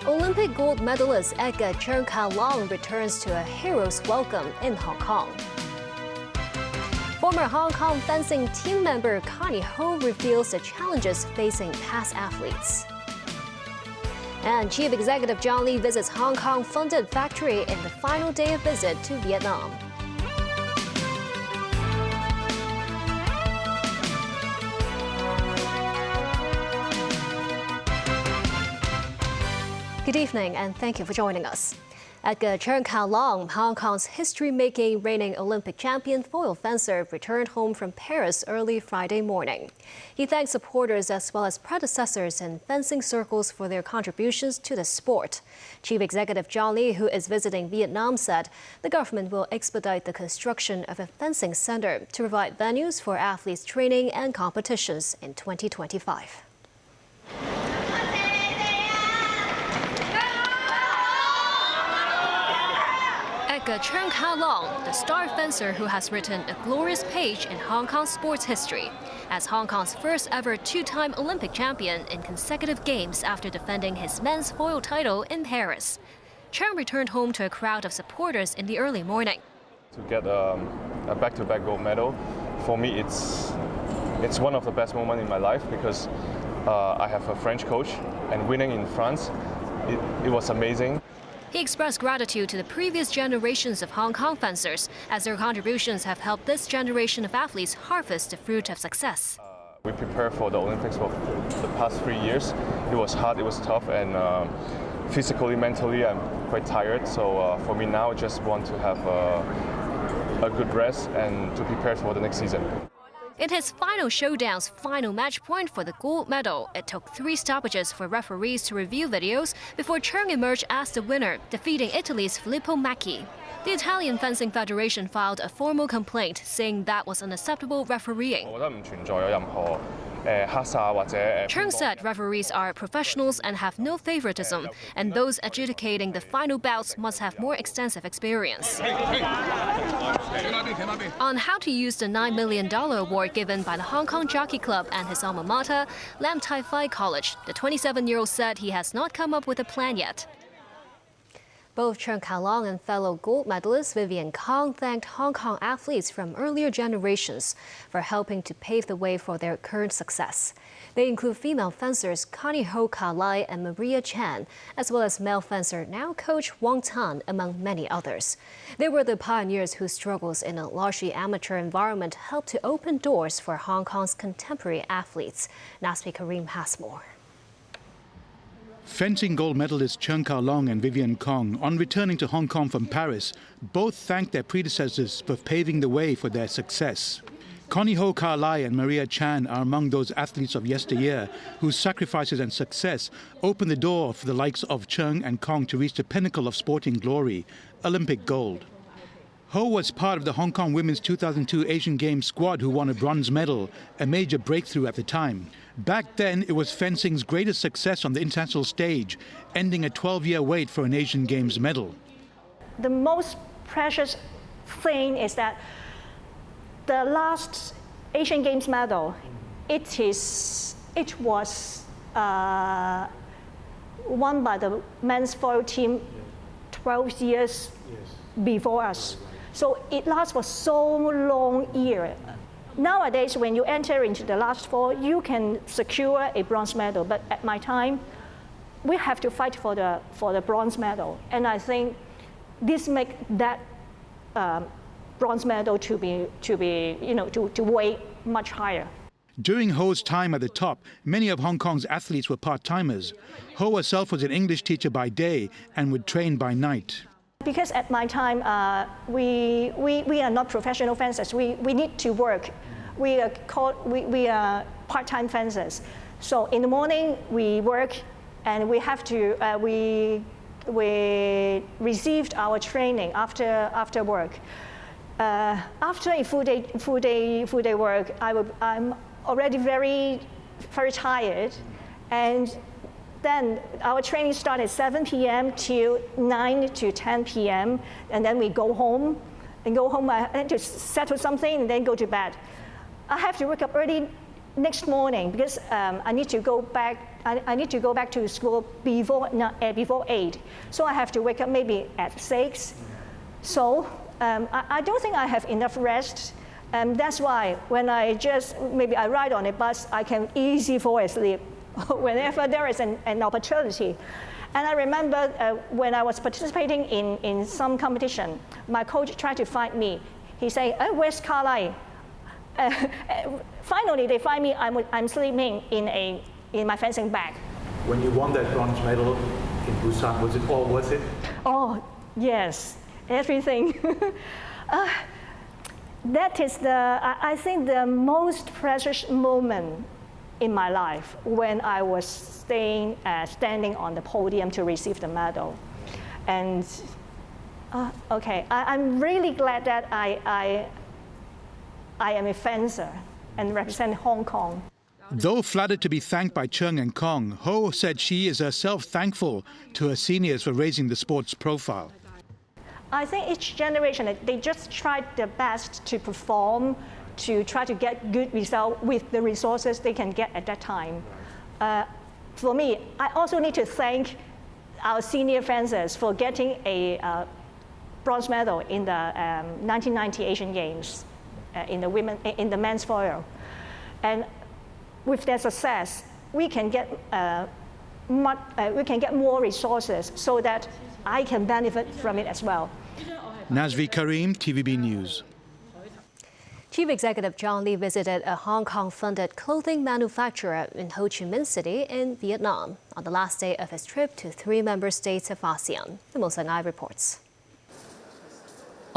Olympic gold medalist Edgar Chen Long returns to a hero's welcome in Hong Kong. Former Hong Kong fencing team member Connie Ho reveals the challenges facing past athletes. And Chief Executive John Lee visits Hong Kong-funded factory in the final day of visit to Vietnam. Good evening and thank you for joining us. Edgar Chen Long, Hong Kong's history-making reigning Olympic champion foil fencer, returned home from Paris early Friday morning. He thanked supporters as well as predecessors in fencing circles for their contributions to the sport. Chief Executive John Lee, who is visiting Vietnam, said the government will expedite the construction of a fencing center to provide venues for athletes' training and competitions in 2025. Edgar Chen Long, the star fencer who has written a glorious page in Hong Kong sports history, as Hong Kong's first ever two-time Olympic champion in consecutive games after defending his men's foil title in Paris. Chen returned home to a crowd of supporters in the early morning. To get a back-to-back gold medal, for me it's one of the best moments in my life because I have a French coach and winning in France, it was amazing. He expressed gratitude to the previous generations of Hong Kong fencers, as their contributions have helped this generation of athletes harvest the fruit of success. We prepared for the Olympics for the past 3 years. It was hard, it was tough, and physically, mentally, I'm quite tired. So for me now, I just want to have a good rest and to prepare for the next season. In his final showdown's final match point for the gold medal, it took 3 stoppages for referees to review videos before Chen emerged as the winner, defeating Italy's Filippo Macchi. The Italian Fencing Federation filed a formal complaint, saying that was unacceptable refereeing. Chen said referees are professionals and have no favoritism, and those adjudicating the final bouts must have more extensive experience. On how to use the $9 million award given by the Hong Kong Jockey Club and his alma mater, Lam Tai Fai College, the 27-year-old said he has not come up with a plan yet. Both Chen Long and fellow gold medalist Vivian Kong thanked Hong Kong athletes from earlier generations for helping to pave the way for their current success. They include female fencers Connie Ho Ka-lai and Maria Chan, as well as male fencer now coach Wang Tan, among many others. They were the pioneers whose struggles in a largely amateur environment helped to open doors for Hong Kong's contemporary athletes. Naspi Karim has more. Fencing gold medalist Chen Long and Vivian Kong, on returning to Hong Kong from Paris, both thanked their predecessors for paving the way for their success. Connie Ho Ka-lai and Maria Chan are among those athletes of yesteryear whose sacrifices and success opened the door for the likes of Chen and Kong to reach the pinnacle of sporting glory, Olympic gold. Ho was part of the Hong Kong Women's 2002 Asian Games squad who won a bronze medal, a major breakthrough at the time. Back then, it was fencing's greatest success on the international stage, ending a 12-year wait for an Asian Games medal. The most precious thing is that the last Asian Games medal, it was won by the men's foil team 12 years before us. So it lasts for so long years. Nowadays, when you enter into the last 4, you can secure a bronze medal. But at my time, we have to fight for the bronze medal, and I think this makes that bronze medal to weigh much higher. During Ho's time at the top, many of Hong Kong's athletes were part-timers. Ho herself was an English teacher by day and would train by night. Because at my time, we are not professional fencers. We need to work. We are part-time fencers. So in the morning we work, and we have to we received our training after work. After a full day work, I'm already very tired, and then our training started at 7 p.m. till 9 to 10 p.m. and then we go home. I had to settle something and then go to bed. I have to wake up early next morning because I need to go back. I need to go back to school before 8. So I have to wake up maybe at 6. So I don't think I have enough rest. That's why when I ride on a bus, I can easily fall asleep whenever there is an opportunity. And I remember when I was participating in some competition, my coach tried to find me. He said, "Oh, where's Carly?" Finally, they find me. I'm sleeping in my fencing bag. When you won that bronze medal in Busan, was it all worth it? Oh, yes, everything. That is I think the most precious moment in my life when I was standing on the podium to receive the medal. And okay, I'm really glad that I am a fencer and represent Hong Kong. Though flattered to be thanked by Cheung and Kong, Ho said she is herself thankful to her seniors for raising the sport's profile. I think each generation, they just tried their best to perform, to try to get good results with the resources they can get at that time. For me, I also need to thank our senior fencers for getting a bronze medal in the 1990 Asian Games in the men's foil. And with their success, we can get more resources so that I can benefit from it as well. Nazvi Karim, TVB News. Chief Executive John Lee visited a Hong Kong-funded clothing manufacturer in Ho Chi Minh City in Vietnam on the last day of his trip to 3 member states of ASEAN. The Mo Sang Ai reports.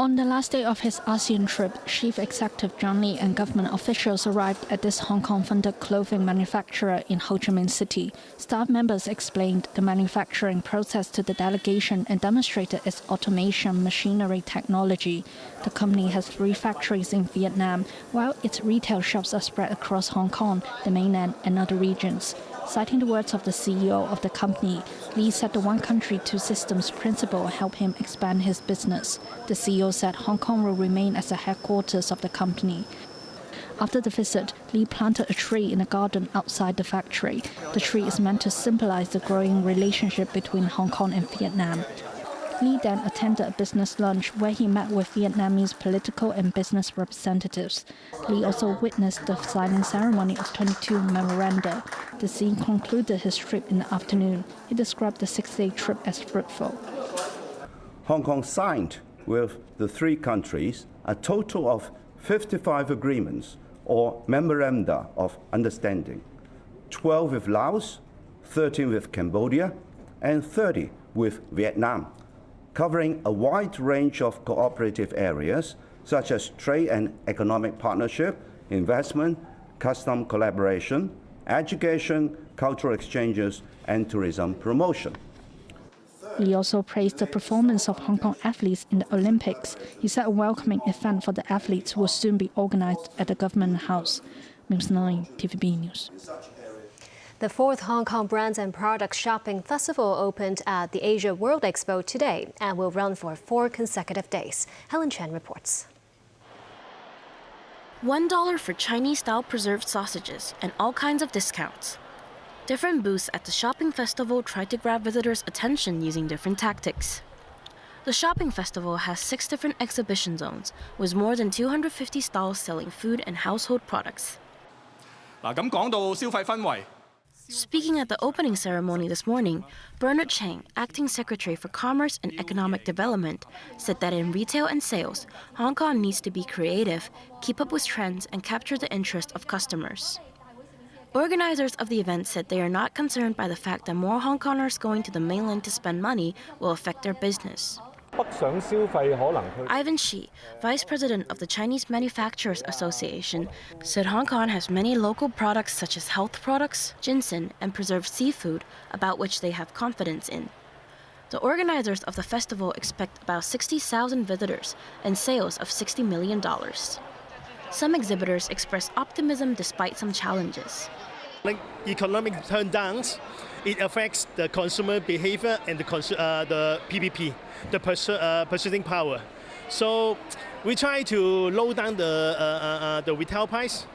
On the last day of his ASEAN trip, Chief Executive John Lee and government officials arrived at this Hong Kong-funded clothing manufacturer in Ho Chi Minh City. Staff members explained the manufacturing process to the delegation and demonstrated its automation machinery technology. The company has 3 factories in Vietnam, while its retail shops are spread across Hong Kong, the mainland, and other regions. Citing the words of the CEO of the company, Lee said the one country, two systems principle helped him expand his business. The CEO said Hong Kong will remain as the headquarters of the company. After the visit, Lee planted a tree in a garden outside the factory. The tree is meant to symbolize the growing relationship between Hong Kong and Vietnam. Lee then attended a business lunch where he met with Vietnamese political and business representatives. Lee also witnessed the signing ceremony of 22 memoranda. The scene concluded his trip in the afternoon. He described the 6-day trip as fruitful. Hong Kong signed with the 3 countries a total of 55 agreements or memoranda of understanding, 12 with Laos, 13 with Cambodia, and 30 with Vietnam, covering a wide range of cooperative areas such as trade and economic partnership, investment, custom collaboration, education, cultural exchanges, and tourism promotion. Lee also praised the performance of Hong Kong athletes in the Olympics. He said a welcoming event for the athletes will soon be organized at the Government House. News 9, TVB News. The 4th Hong Kong Brands and Products Shopping Festival opened at the Asia World Expo today and will run for 4 consecutive days. Helen Chen reports. $1 for Chinese-style preserved sausages and all kinds of discounts. Different booths at the shopping festival try to grab visitors' attention using different tactics. The shopping festival has 6 different exhibition zones with more than 250 stalls selling food and household products. 咁講到消費氛圍。 Speaking at the opening ceremony this morning, Bernard Chang, Acting Secretary for Commerce and Economic Development, said that in retail and sales, Hong Kong needs to be creative, keep up with trends, and capture the interest of customers. Organizers of the event said they are not concerned by the fact that more Hong Kongers going to the mainland to spend money will affect their business. Ivan Shi, Vice President of the Chinese Manufacturers Association, said Hong Kong has many local products such as health products, ginseng, and preserved seafood, about which they have confidence in. The organizers of the festival expect about 60,000 visitors and sales of $60 million. Some exhibitors express optimism despite some challenges. Like economic turndowns, it affects the consumer behavior and the PPP, the purchasing power. So we try to lower down the retail price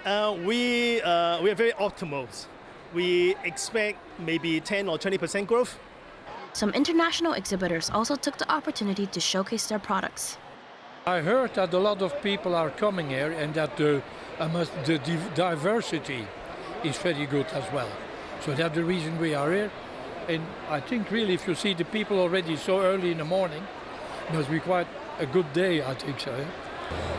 We are very optimal. We expect maybe 10 or 20% growth. Some international exhibitors also took the opportunity to showcase their products. I heard that a lot of people are coming here and that the diversity is very good as well. So that's the reason we are here. And I think really if you see the people already so early in the morning, it must be quite a good day, I think so. Yeah?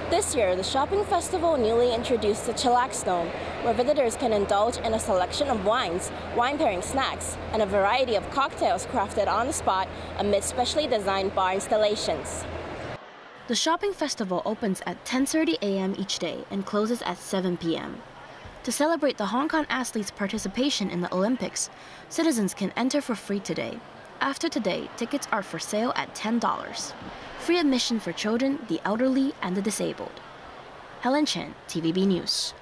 This year, the shopping festival newly introduced the Chillax Dome, where visitors can indulge in a selection of wines, wine-pairing snacks, and a variety of cocktails crafted on the spot amid specially designed bar installations. The shopping festival opens at 10:30 a.m. each day and closes at 7 p.m. To celebrate the Hong Kong athletes' participation in the Olympics, citizens can enter for free today. After today, tickets are for sale at $10. Free admission for children, the elderly, and the disabled. Helen Chen, TVB News.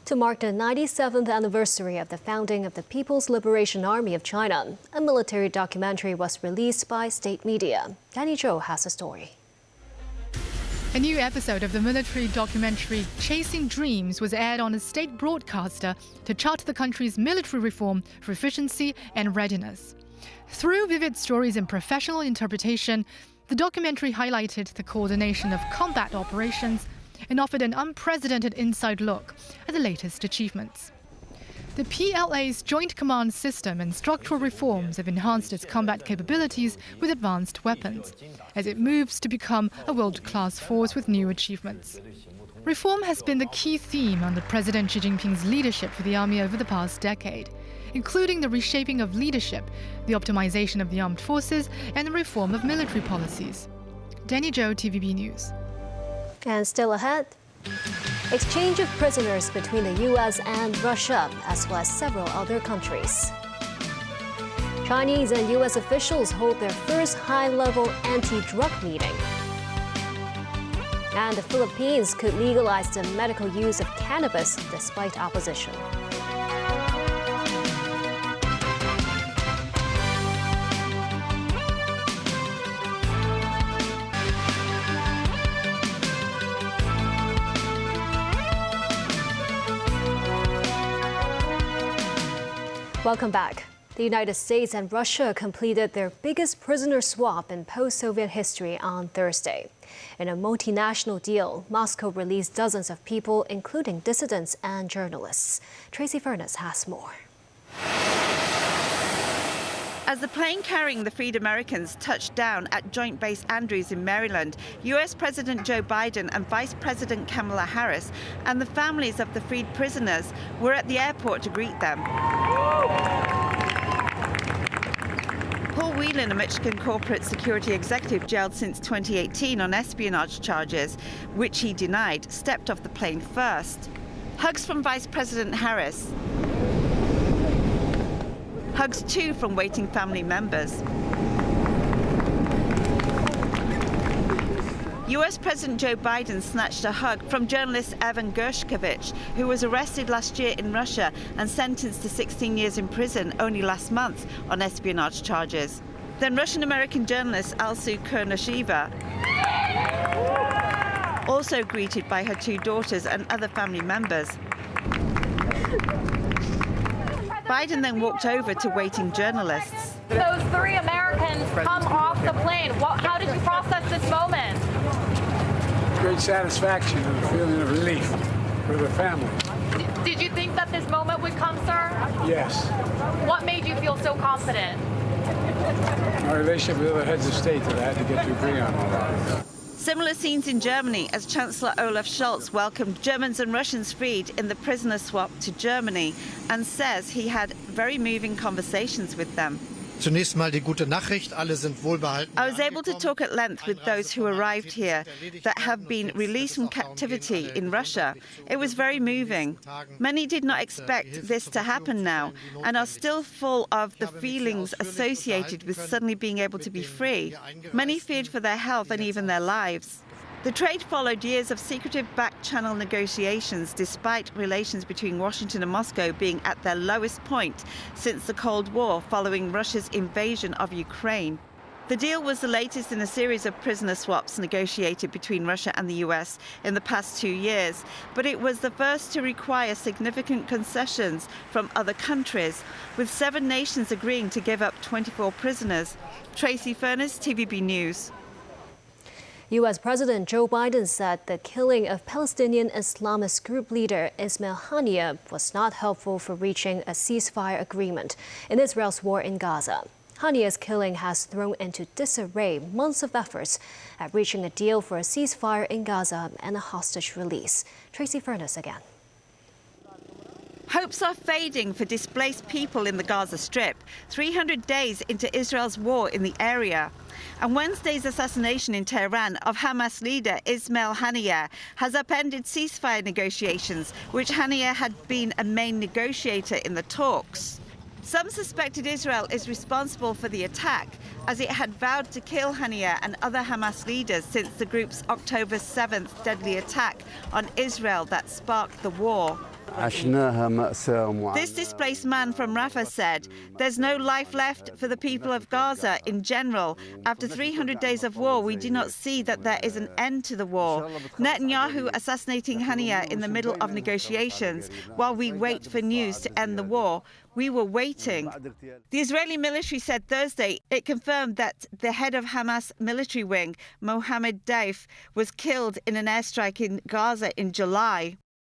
To mark the 97th anniversary of the founding of the People's Liberation Army of China, a military documentary was released by state media. Danny Zhou has a story. A new episode of the military documentary Chasing Dreams was aired on a state broadcaster to chart the country's military reform for efficiency and readiness. Through vivid stories and professional interpretation, the documentary highlighted the coordination of combat operations and offered an unprecedented inside look at the latest achievements. The PLA's Joint Command System and structural reforms have enhanced its combat capabilities with advanced weapons, as it moves to become a world-class force with new achievements. Reform has been the key theme under President Xi Jinping's leadership for the army over the past decade, including the reshaping of leadership, the optimization of the armed forces, and the reform of military policies. Danny Zhou, TVB News. And still ahead, exchange of prisoners between the U.S. and Russia, as well as several other countries. Chinese and U.S. officials hold their first high-level anti-drug meeting. And the Philippines could legalize the medical use of cannabis despite opposition. Welcome back. The United States and Russia completed their biggest prisoner swap in post-Soviet history on Thursday. In a multinational deal, Moscow released dozens of people, including dissidents and journalists. Tracy Furness has more. As the plane carrying the freed Americans touched down at Joint Base Andrews in Maryland, U.S. President Joe Biden and Vice President Kamala Harris and the families of the freed prisoners were at the airport to greet them. Paul Whelan, a Michigan corporate security executive jailed since 2018 on espionage charges, which he denied, stepped off the plane first. Hugs from Vice President Harris. Hugs too from waiting family members. US President Joe Biden snatched a hug from journalist Evan Gershkovich, who was arrested last year in Russia and sentenced to 16 years in prison only last month on espionage charges. Then Russian-American journalist Alsu Kurnasheva, also greeted by her two daughters and other family members. Biden then walked over to waiting journalists. Those three Americans come off the plane. How did you process this moment? Great satisfaction and a feeling of relief for the family. Did you think that this moment would come, sir? Yes. What made you feel so confident? My relationship with other heads of state that I had to get to agree on all that. Similar scenes in Germany as Chancellor Olaf Scholz welcomed Germans and Russians freed in the prisoner swap to Germany and says he had very moving conversations with them. Zunächst mal die gute Nachricht, alle sind wohlbehalten. I was able to talk at length with those who arrived here that have been released from captivity in Russia. It was very moving. Many did not expect this to happen now and are still full of the feelings associated with suddenly being able to be free. Many feared for their health and even their lives. The trade followed years of secretive back-channel negotiations despite relations between Washington and Moscow being at their lowest point since the Cold War following Russia's invasion of Ukraine. The deal was the latest in a series of prisoner swaps negotiated between Russia and the US in the past 2 years, but it was the first to require significant concessions from other countries, with 7 nations agreeing to give up 24 prisoners. Tracy Furness, TVB News. U.S. President Joe Biden said the killing of Palestinian Islamist group leader Ismail Haniyeh was not helpful for reaching a ceasefire agreement in Israel's war in Gaza. Haniyeh's killing has thrown into disarray months of efforts at reaching a deal for a ceasefire in Gaza and a hostage release. Tracy Furness again. Hopes are fading for displaced people in the Gaza Strip, 300 days into Israel's war in the area. And Wednesday's assassination in Tehran of Hamas leader Ismail Haniyeh has upended ceasefire negotiations, which Haniyeh had been a main negotiator in the talks. Some suspected Israel is responsible for the attack, as it had vowed to kill Haniyeh and other Hamas leaders since the group's October 7th deadly attack on Israel that sparked the war. This displaced man from Rafah said, "There's no life left for the people of Gaza in general. After 300 days of war, we do not see that there is an end to the war." Netanyahu assassinating Haniyeh in the middle of negotiations while we wait for news to end the war. We were waiting. The Israeli military said Thursday it confirmed that the head of Hamas military wing, Mohammed Daif, was killed in an airstrike in Gaza in July.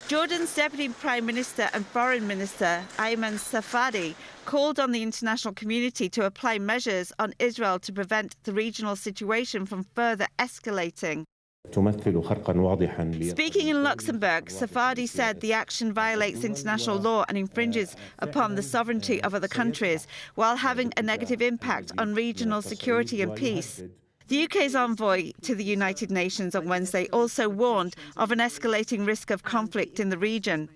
Jordan's Deputy Prime Minister and Foreign Minister, Ayman Safadi, called on the international community to apply measures on Israel to prevent the regional situation from further escalating. Speaking in Luxembourg, Safadi said the action violates international law and infringes upon the sovereignty of other countries, while having a negative impact on regional security and peace. The UK's envoy to the United Nations on Wednesday also warned of an escalating risk of conflict in the region.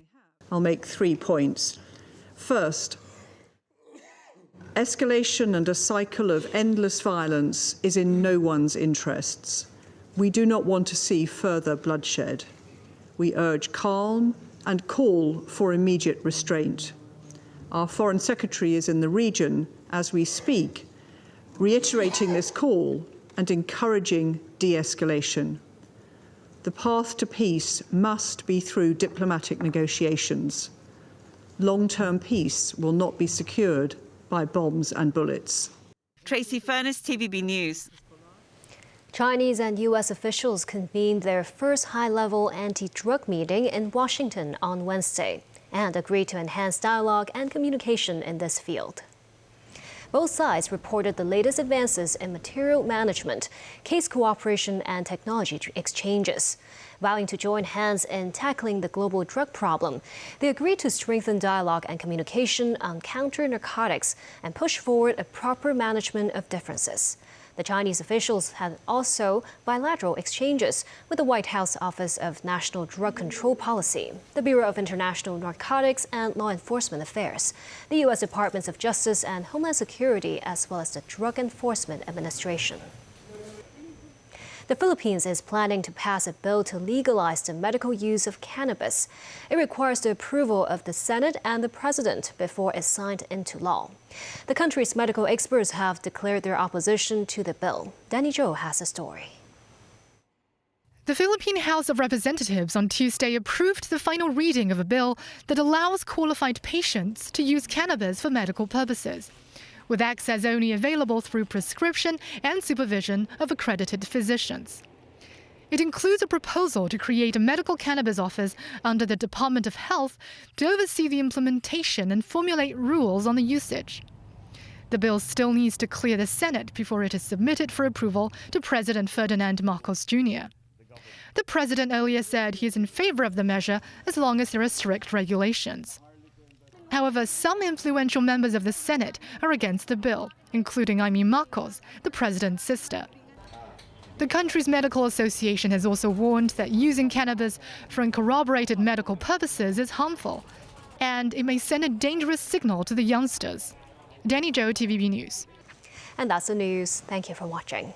I'll make 3 points. First, escalation and a cycle of endless violence is in no one's interests. We do not want to see further bloodshed. We urge calm and call for immediate restraint. Our Foreign Secretary is in the region as we speak, reiterating this call and encouraging de-escalation. The path to peace must be through diplomatic negotiations. Long-term peace will not be secured by bombs and bullets. Tracy Furness, TVB News. Chinese and U.S. officials convened their first high-level anti-drug meeting in Washington on Wednesday and agreed to enhance dialogue and communication in this field. Both sides reported the latest advances in material management, case cooperation, and technology exchanges. Vowing to join hands in tackling the global drug problem, they agreed to strengthen dialogue and communication on counter-narcotics and push forward a proper management of differences. The Chinese officials had also bilateral exchanges with the White House Office of National Drug Control Policy, the Bureau of International Narcotics and Law Enforcement Affairs, the U.S. Departments of Justice and Homeland Security, as well as the Drug Enforcement Administration. The Philippines is planning to pass a bill to legalize the medical use of cannabis. It requires the approval of the Senate and the President before it's signed into law. The country's medical experts have declared their opposition to the bill. Danny Zhou has a story. The Philippine House of Representatives on Tuesday approved the final reading of a bill that allows qualified patients to use cannabis for medical purposes, with access only available through prescription and supervision of accredited physicians. It includes a proposal to create a medical cannabis office under the Department of Health to oversee the implementation and formulate rules on the usage. The bill still needs to clear the Senate before it is submitted for approval to President Ferdinand Marcos Jr. The president earlier said he is in favor of the measure as long as there are strict regulations. However, some influential members of the Senate are against the bill, including Amy Marcos, the president's sister. The country's medical association has also warned that using cannabis for uncorroborated medical purposes is harmful, and it may send a dangerous signal to the youngsters. Danny Zhou, TVB News. And that's the news. Thank you for watching.